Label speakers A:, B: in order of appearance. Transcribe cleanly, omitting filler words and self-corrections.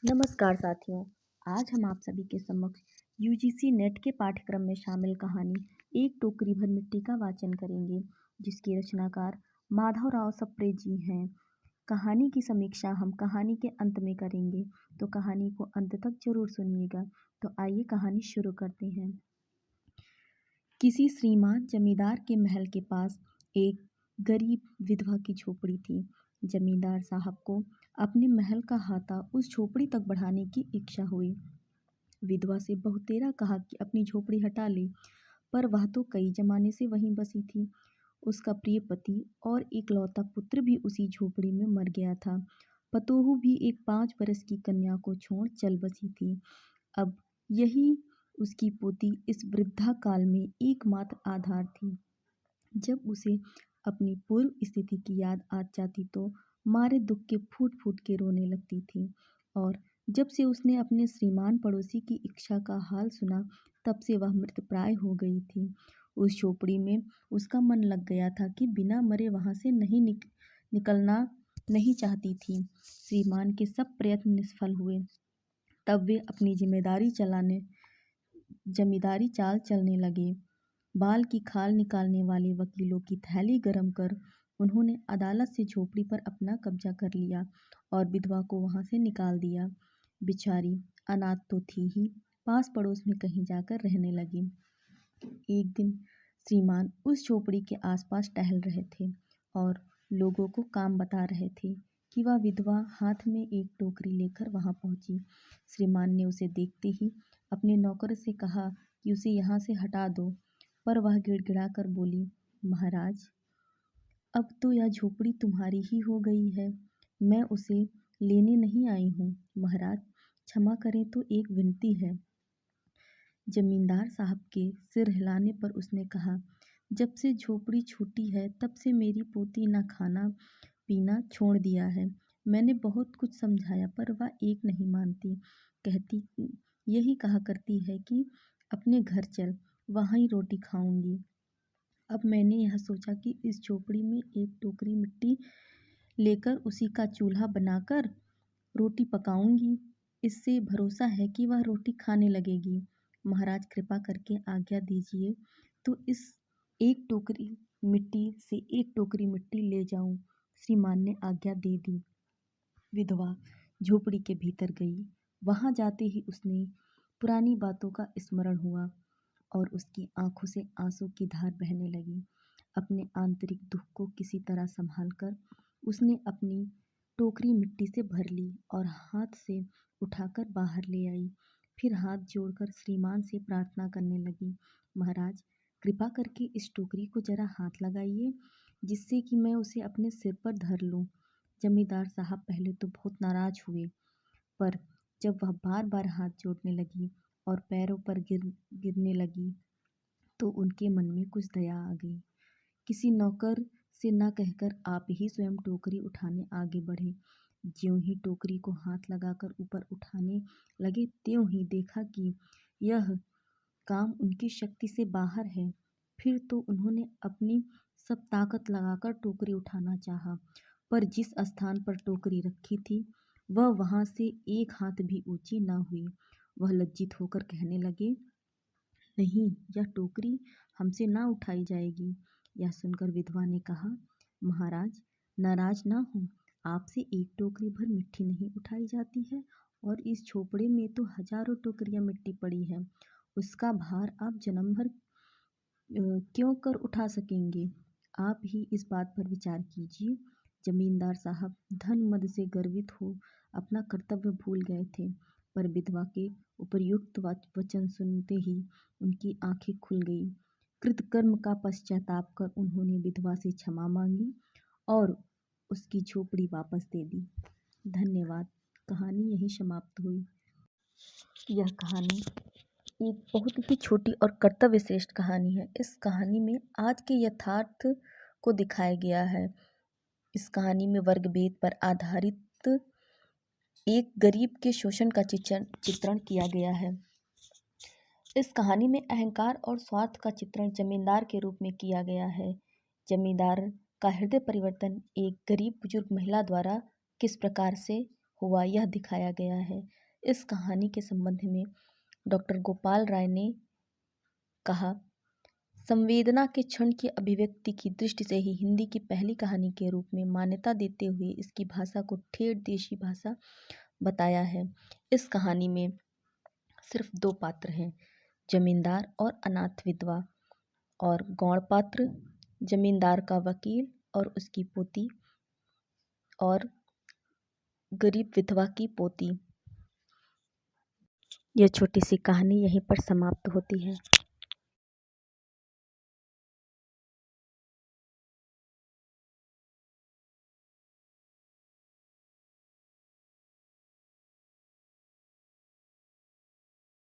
A: नमस्कार साथियों। आज हम आप सभी के समक्ष यूजीसी नेट के पाठ्यक्रम में शामिल कहानी एक टोकरी भर मिट्टी का वाचन करेंगे, जिसके रचनाकार माधवराव सप्रे जी हैं। कहानी की समीक्षा हम कहानी के अंत में करेंगे, तो कहानी को अंत तक जरूर सुनिएगा। तो आइए कहानी शुरू करते हैं। किसी श्रीमान जमींदार के महल के पास एक गरीब विधवा की झोपड़ी थी। जमींदार साहब को अपने महल का हाथा उस झोपड़ी तक बढ़ाने की इच्छा हुई। विधवा से बहुतेरा कहा कि अपनी झोपड़ी हटा ले, पर वह तो कई जमाने से वहीं बसी थी। उसका प्रिय पति और इकलौता पुत्र भी उसी झोपड़ी में मर गया था। पतोहू भी एक 5 बरस की कन्या को छोड़ चल बसी थी। अब यही उसकी पोती इस वृद्धा काल में एकमात्र आधार थी। जब उसे अपनी पूर्व स्थिति की याद आ जाती तो मारे दुख के फूट फूट के रोने लगती थी। और जब से उसने अपने श्रीमान पड़ोसी की इच्छा का हाल सुना, तब से वह मृतप्राय हो गई थी। उस झोपड़ी में उसका मन लग गया था कि बिना मरे वहां से नहीं निकलना नहीं चाहती थी। श्रीमान के सब प्रयत्न निष्फल हुए। तब वे अपनी जमींदारी चाल चलने लगे। बाल की खाल निकालने वाले वकीलों की थैली गरम कर उन्होंने अदालत से झोपड़ी पर अपना कब्जा कर लिया और विधवा को वहां से निकाल दिया। बेचारी अनाथ तो थी ही, पास पड़ोस में कहीं जाकर रहने लगी। एक दिन श्रीमान उस झोपड़ी के आसपास टहल रहे थे और लोगों को काम बता रहे थे कि वह विधवा हाथ में एक टोकरी लेकर वहां पहुंची। श्रीमान ने उसे देखते ही अपने नौकर से कहा कि उसे यहाँ से हटा दो, पर वह गिड़गिड़ाकर बोली, महाराज, अब तो यह झोपड़ी तुम्हारी ही हो गई है। मैं उसे लेने नहीं आई हूँ। महाराज, क्षमा करें तो एक विनती है। जमींदार साहब के सिर हिलाने पर उसने कहा, जब से झोपड़ी छूटी है तब से मेरी पोती न खाना पीना छोड़ दिया है। मैंने बहुत कुछ समझाया पर वह एक नहीं मानती। कहती यही कहा करती है कि अपने घर चल, वहीं रोटी खाऊंगी। अब मैंने यह सोचा कि इस झोपड़ी में एक टोकरी मिट्टी लेकर उसी का चूल्हा बनाकर रोटी पकाऊंगी। इससे भरोसा है कि वह रोटी खाने लगेगी। महाराज, कृपा करके आज्ञा दीजिए तो इस एक टोकरी मिट्टी से एक टोकरी मिट्टी ले जाऊं। श्रीमान ने आज्ञा दे दी। विधवा झोपड़ी के भीतर गई। वहां जाते ही उसने पुरानी बातों का स्मरण हुआ और उसकी आंखों से आंसू की धार बहने लगी। अपने आंतरिक दुख को किसी तरह संभाल कर उसने अपनी टोकरी मिट्टी से भर ली और हाथ से उठाकर बाहर ले आई। फिर हाथ जोड़कर श्रीमान से प्रार्थना करने लगी, महाराज, कृपा करके इस टोकरी को जरा हाथ लगाइए, जिससे कि मैं उसे अपने सिर पर धर लूं। जमींदार साहब पहले तो बहुत नाराज हुए, पर जब वह बार बार हाथ जोड़ने लगी और पैरों पर गिरने लगी तो उनके मन में कुछ दया आ गई। किसी नौकर से न कहकर आप ही स्वयं टोकरी उठाने आगे बढ़े। ज्यों ही टोकरी को हाथ लगाकर ऊपर उठाने लगे, त्यों ही देखा कि यह काम उनकी शक्ति से बाहर है। फिर तो उन्होंने अपनी सब ताकत लगाकर टोकरी उठाना चाहा, पर जिस स्थान पर टोकरी रखी थी वह वहां से एक हाथ भी ऊंची न हुई। वह लज्जित होकर कहने लगे, नहीं, यह टोकरी हमसे ना उठाई जाएगी। यह सुनकर विधवा ने कहा, महाराज, नाराज ना हो, आपसे एक टोकरी भर मिट्टी नहीं उठाई जाती है और इस झोपड़े में तो हजारों टोकरियां मिट्टी पड़ी है। उसका भार आप जन्म भर क्यों कर उठा सकेंगे? आप ही इस बात पर विचार कीजिए। जमींदार साहब धन मद से गर्वित हो अपना कर्तव्य भूल गए थे, पर विधवा के उपर्युक्त वचन सुनते ही उनकी आंखें खुल गई। कृतकर्म का पश्चाताप कर उन्होंने विधवा से क्षमा मांगी और उसकी झोपड़ी वापस दे दी। धन्यवाद। कहानी यही समाप्त हुई। यह कहानी एक बहुत ही छोटी और कर्तव्य श्रेष्ठ कहानी है। इस कहानी में आज के यथार्थ को दिखाया गया है। इस कहानी में वर्ग भेद पर आधारित एक गरीब के शोषण का चित्रण किया गया है। इस कहानी में अहंकार और स्वार्थ का चित्रण जमींदार के रूप में किया गया है। जमींदार का हृदय परिवर्तन एक गरीब बुजुर्ग महिला द्वारा किस प्रकार से हुआ यह दिखाया गया है। इस कहानी के संबंध में डॉक्टर गोपाल राय ने कहा, संवेदना के क्षण की अभिव्यक्ति की दृष्टि से ही हिंदी की पहली कहानी के रूप में मान्यता देते हुए इसकी भाषा को ठेठ देशी भाषा बताया है। इस कहानी में सिर्फ 2 पात्र हैं, जमींदार और अनाथ विधवा, और गौण पात्र जमींदार का वकील और उसकी पोती और गरीब विधवा की पोती। यह छोटी सी कहानी यहीं पर समाप्त होती है।